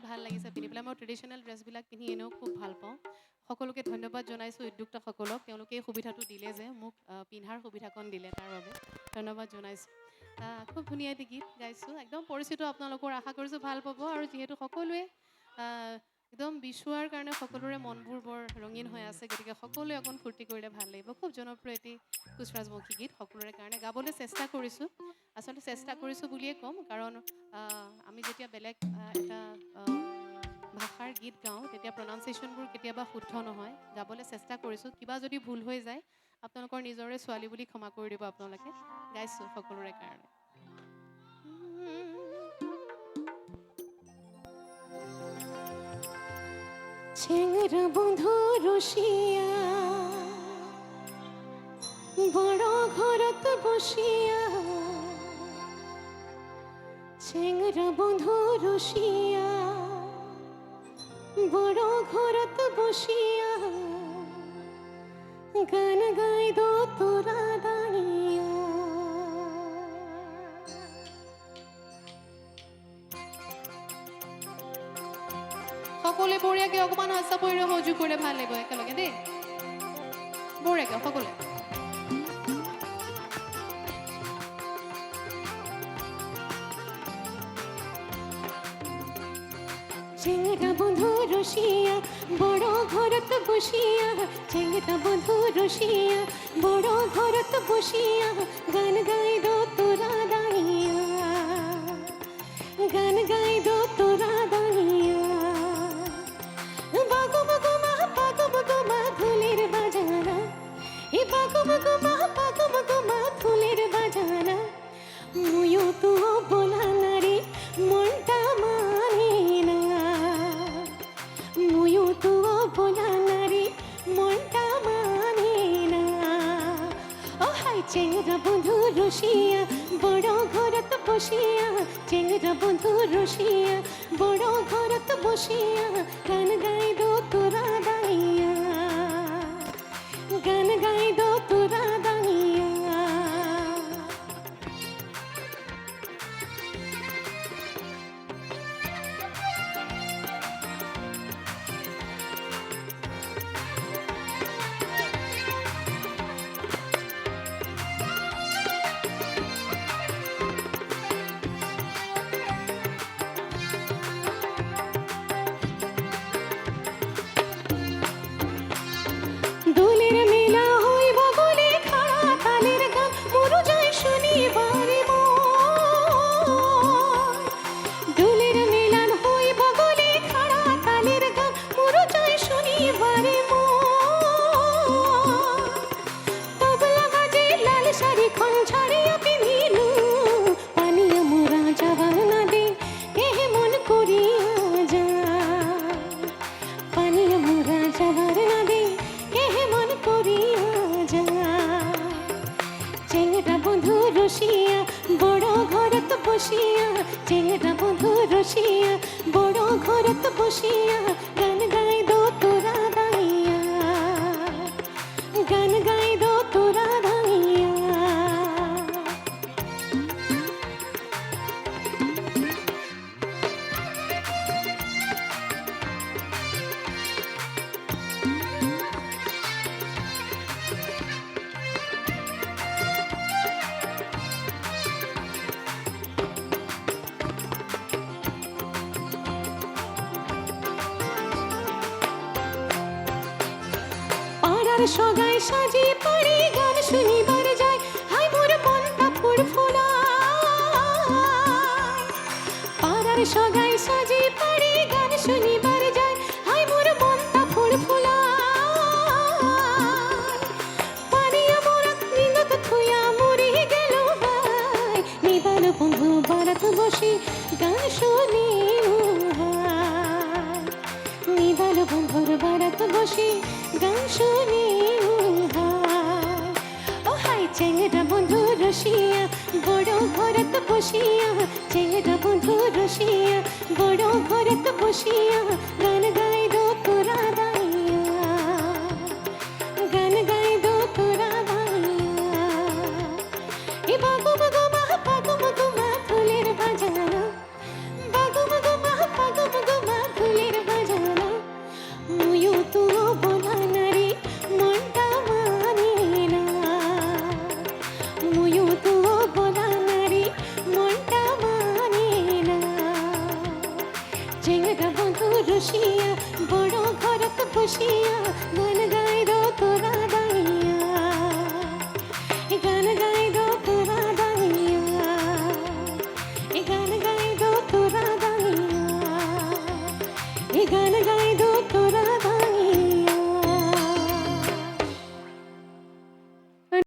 ভাল লাগিছে পিন্ধি পেলাই। মই ট্ৰেডিশ্যনেল ড্ৰেছবিলাক পিন্ধি এনেও খুব ভাল পাওঁ। সকলোকে ধন্যবাদ জনাইছোঁ উদ্যোক্তাসকলক, তেওঁলোকে এই সুবিধাটো দিলে যে মোক পিন্ধাৰ সুবিধাকণ দিলে তাৰ বাবে ধন্যবাদ জনাইছোঁ। খুব ধুনীয়া এটি গীত গাইছোঁ, একদম পৰিচিত আপোনালোকৰ, আশা কৰিছোঁ ভাল পাব। আৰু যিহেতু সকলোৱে একদম বিচুৱাৰ কাৰণে সকলোৰে মনবোৰ বৰ ৰঙীন হৈ আছে, গতিকে সকলোৱে অকণ ফূৰ্তি কৰিলে ভাল লাগিব। খুব জনপ্ৰিয় এটি কোচ ৰাজবংশী গীত সকলোৰে কাৰণে গাবলৈ চেষ্টা কৰিছোঁ। আচলতে চেষ্টা কৰিছোঁ বুলিয়ে ক'ম, কাৰণ আমি যেতিয়া বেলেগ এটা ভাষাৰ গীত গাওঁ তেতিয়া প্ৰনাউন্সিয়েশ্যনবোৰ কেতিয়াবা শুদ্ধ নহয়। গাবলৈ চেষ্টা কৰিছোঁ, কিবা যদি ভুল হৈ যায় আপোনালোকৰ নিজৰে ছোৱালী বুলি ক্ষমা কৰি দিব আপোনালোকে। গাইছোঁ সকলোৰে কাৰণে। চেংৰা বন্ধু ৰসিয়া বড় ঘৰত বসিয়া, চেংৰা বন্ধু ৰসিয়া বড় ঘৰত বসিয়া, গান গাই দো তোরা দাঁড়িয়া। সকলোৱে বঢ়িয়াকে অকণমান হাত চাপৰিৰে সহযোগ কৰিলে ভাল লাগিব একেলগে দেই, বঢ়িয়াকে সকলোৱে। চেংৰা বন্ধু রসিয়া বড় ঘরত বসিয়া, চেংরা বন্ধু রসিয়া বড় ঘরত বসিয়া, গান গাই দো তোরা দাঁড়িয়া, গান গাই দো তোরা দাঁড়িয়া। বাগো বাগো মা ফুলের বাজানা, এ বাগো বাগো মা ফুলের বাজানা, মুয়ো তো বলা নারী মনটা মানে না, মুয়ো তো বলা নারী মনটা মানে না। ও হাই চেংরা বন্ধু রসিয়া বড় ঘরত বসিয়া, চেংরা বন্ধু রসিয়া বড় ঘরত বসিয়া, গান গাই দো তোরা দাঁড়িয়া, গান গাই দো তোরা দাঁড়িয়া। দোলের মেলা হইব বলে খাড়া তালের গান মরু যায় শনিবারে মন, দোলের মেলান হইব বলে খাড়া তালের গান মরু যায় শনিবারে মন। তবলা বাজে লাল শাড়ি খন ছাড়িয়া পিন্ধিলু, পানিয়া মোরা যাবার না দে কেহে মন করিয়া যায়, পানিয়া মোরা যাবার না দে কেহে মন করিয়া যায়। চেংরা বন্ধু রসিয়া বড় ঘরত বসিয়া, চেংরা বন্ধু রসিয়া বড় ঘরত বসিয়া, গান গাই দো তোরা দাঁড়িয়া, গান গাই দো তোরা দাঁড়িয়া। পাড়ার সগাই সাজি পাড়ি গান শুনিবার যায়, হাই মোর মনটা ফুরফুলায়। পাড়ার সগাই সাজি পাড়ি গান শুনিবার যায়, হাই মোর মনটা ফুরফুলায়। পানিয়া মোরা নিন্দত থুয়া মরি গেল ভাই, নিবার বন্ধু বারাত বসি গান শুনি হাই, নিবার বন্ধুর বারাত বসি গান শুনি হাই। ও হাই চেংরা বন্ধু রসিয়া বড় ঘরত বসিয়া, চেংরা বন্ধু রসিয়া বড় ঘরত বসিয়া, গান গাই দো তোরা দাঁড়িয়া, গান গাই দো তোরা দাঁড়িয়া। এ বাগো বাগো মা ফুলের বাজানা, বাগো বাগো মা বসিয়া